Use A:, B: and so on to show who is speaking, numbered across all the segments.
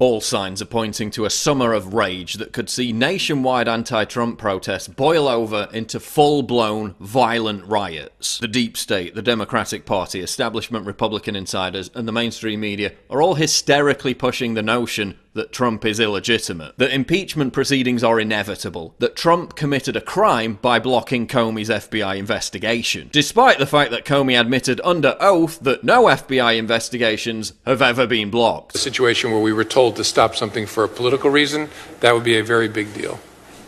A: All signs are pointing to a summer of rage that could see nationwide anti-Trump protests boil over into full-blown violent riots. The deep state, the Democratic Party, establishment Republican insiders, and the mainstream media are all hysterically pushing the notion that Trump is illegitimate, that impeachment proceedings are inevitable, that Trump committed a crime by blocking Comey's FBI investigation, despite the fact that Comey admitted under oath that no FBI investigations have ever been blocked.
B: A situation where we were told to stop something for a political reason, that would be a very big deal.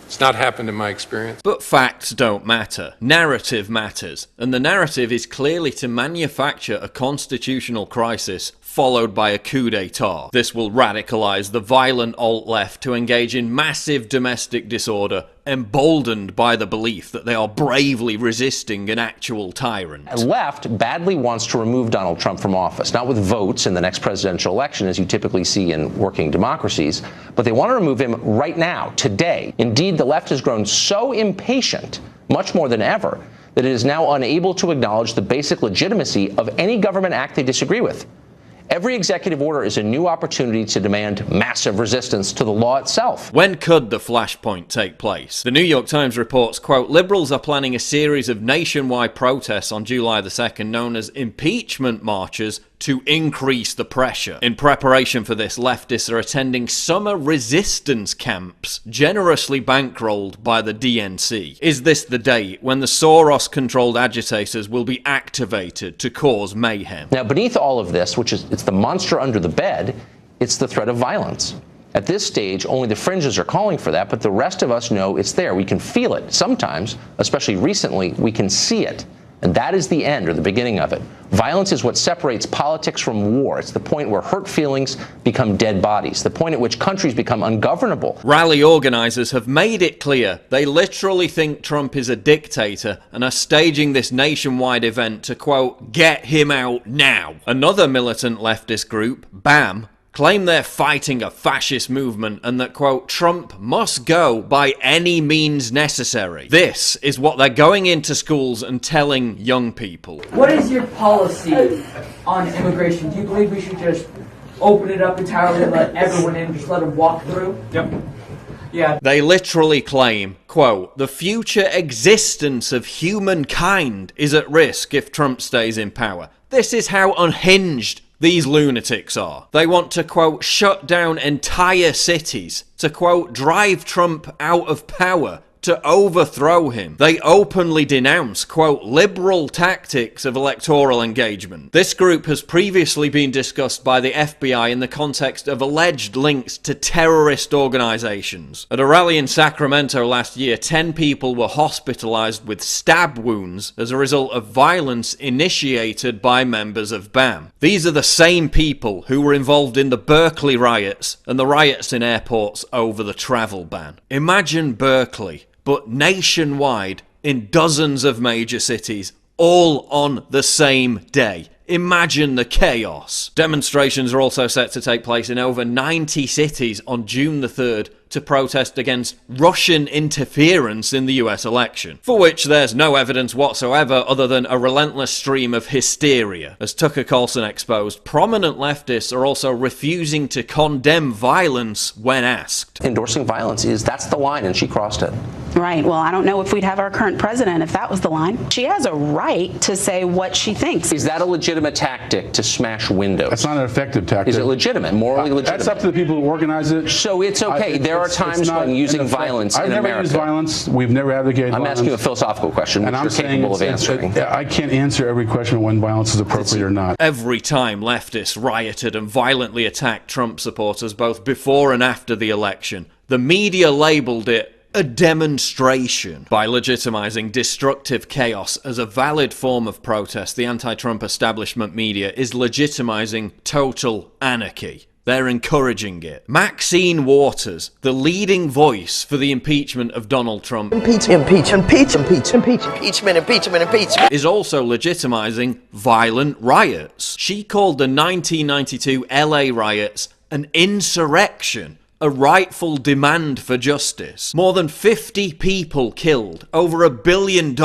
B: It's not happened in my experience.
A: But facts don't matter. Narrative matters. And the narrative is clearly to manufacture a constitutional crisis followed by a coup d'etat. This will radicalize the violent alt-left to engage in massive domestic disorder, emboldened by the belief that they are bravely resisting an actual tyrant.
C: The left badly wants to remove Donald Trump from office, not with votes in the next presidential election, as you typically see in working democracies, but they want to remove him right now, today. Indeed, the left has grown so impatient, much more than ever, that it is now unable to acknowledge the basic legitimacy of any government act they disagree with. Every executive order is a new opportunity to demand massive resistance to the law itself.
A: When could the flashpoint take place? The New York Times reports, quote, liberals are planning a series of nationwide protests on July the 2nd known as impeachment marches to increase the pressure. In preparation for this, leftists are attending summer resistance camps, generously bankrolled by the DNC. Is this the day when the Soros-controlled agitators will be activated to cause mayhem?
C: Now, beneath all of this, which is it's the monster under the bed, it's the threat of violence. At this stage, only the fringes are calling for that, but the rest of us know it's there. We can feel it. Sometimes, especially recently, we can see it. And that is the end or the beginning of it. Violence is what separates politics from war. It's the point where hurt feelings become dead bodies, the point at which countries become ungovernable.
A: Rally organizers have made it clear they literally think Trump is a dictator and are staging this nationwide event to, quote, get him out now. Another militant leftist group, BAM, claim they're fighting a fascist movement and that, quote, Trump must go by any means necessary. This is what they're going into schools and telling young people.
D: What is your policy on immigration? Do you believe we should just open it up entirely and let everyone in, just let them walk through?
E: Yep.
D: Yeah.
A: They literally claim, quote, the future existence of humankind is at risk if Trump stays in power. This is how unhinged these lunatics are. They want to, quote, shut down entire cities, to, quote, drive Trump out of power, to overthrow him. They openly denounce, quote, liberal tactics of electoral engagement. This group has previously been discussed by the FBI in the context of alleged links to terrorist organizations. At a rally in Sacramento last year, 10 people were hospitalized with stab wounds as a result of violence initiated by members of BAM. These are the same people who were involved in the Berkeley riots and the riots in airports over the travel ban. Imagine Berkeley, but nationwide in dozens of major cities, all on the same day. Imagine the chaos. Demonstrations are also set to take place in over 90 cities on June the 3rd to protest against Russian interference in the US election, for which there's no evidence whatsoever other than a relentless stream of hysteria. As Tucker Carlson exposed, prominent leftists are also refusing to condemn violence when asked.
C: Endorsing violence that's the line, and she crossed it.
F: Right. Well, I don't know if we'd have our current president if that was the line. She has a right to say what she thinks.
C: Is that a legitimate tactic to smash windows?
E: That's not an effective tactic.
C: Is it legitimate, morally legitimate?
E: That's up to the people who organize it.
C: So it's okay. There are times when using violence in America.
E: I've never used violence. We've never advocated violence.
C: I'm asking you a philosophical question, which you're capable of answering.
E: I can't answer every question when violence is appropriate or not.
A: Every time leftists rioted and violently attacked Trump supporters, both before and after the election, the media labeled it a demonstration. By legitimizing destructive chaos as a valid form of protest, the anti-Trump establishment media is legitimizing total anarchy. They're encouraging it. Maxine Waters, the leading voice for the impeachment of Donald Trump,
G: impeach, impeachment,
A: is also legitimizing violent riots. She called the 1992 LA riots an insurrection, a rightful demand for justice. More than 50 people killed, over $1 billion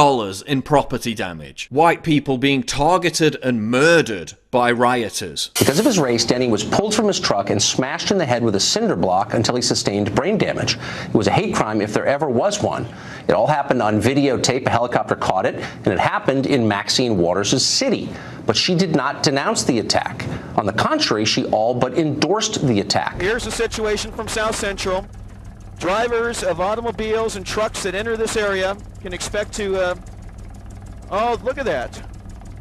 A: in property damage. White people being targeted and murdered by rioters.
C: Because of his race, Denny was pulled from his truck and smashed in the head with a cinder block until he sustained brain damage. It was a hate crime if there ever was one. It all happened on videotape. A helicopter caught it, and it happened in Maxine Waters' city. But she did not denounce the attack. On the contrary, she all but endorsed the attack.
G: Here's the situation from South Central. Drivers of automobiles and trucks that enter this area can expect to, oh, look at that.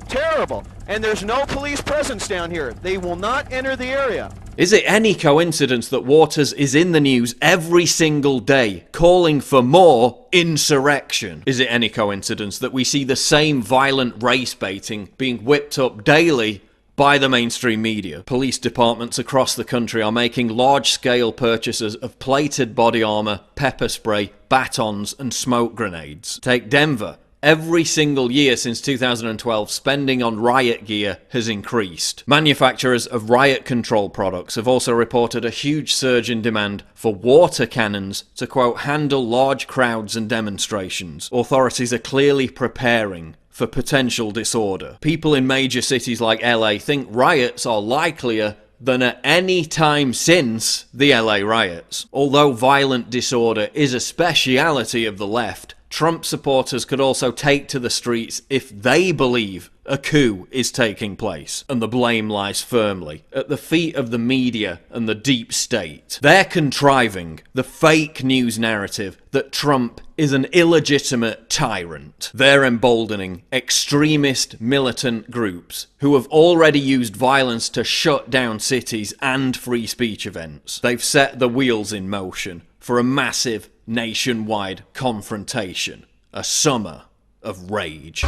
G: Terrible. And there's no police presence down here. They will not enter the area.
A: Is it any coincidence that Waters is in the news every single day calling for more insurrection? Is it any coincidence that we see the same violent race baiting being whipped up daily by the mainstream media? Police departments across the country are making large-scale purchases of plated body armor, pepper spray, batons, and smoke grenades. Take Denver. Every single year since 2012, spending on riot gear has increased. Manufacturers of riot control products have also reported a huge surge in demand for water cannons to, quote, handle large crowds and demonstrations. Authorities are clearly preparing for potential disorder. People in major cities like LA think riots are likelier than at any time since the LA riots. Although violent disorder is a speciality of the left, Trump supporters could also take to the streets if they believe a coup is taking place, and the blame lies firmly at the feet of the media and the deep state. They're contriving the fake news narrative that Trump is an illegitimate tyrant. They're emboldening extremist militant groups who have already used violence to shut down cities and free speech events. They've set the wheels in motion for a massive nationwide confrontation, a summer of rage.